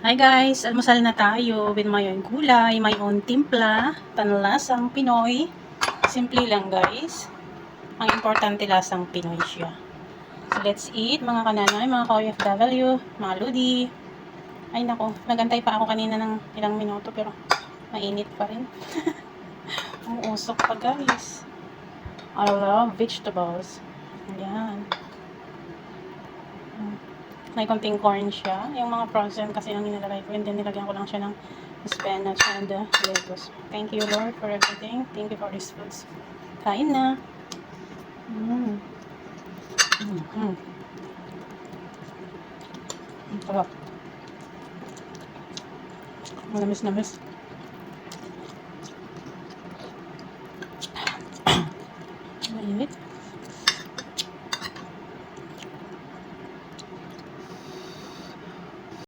Hi guys, almusal na tayo with my own gulay, my own timpla, panlasang Pinoy. Simple lang guys. Ang importante lasang Pinoy siya. So let's eat mga kananay, mga ka-OFW, mga ludi. Ay nako, nagantay pa ako kanina ng ilang minuto pero mainit pa rin. Umuusok pa guys. I love vegetables. Ayan. May konting corn siya. Yung mga frozen kasi ang nilalagay ko. And then nilagyan ko lang siya ng spinach and lettuce. Thank you Lord for everything. Thank you for these foods. Kain na. Ang sarap. Manamis na miss. Mainit.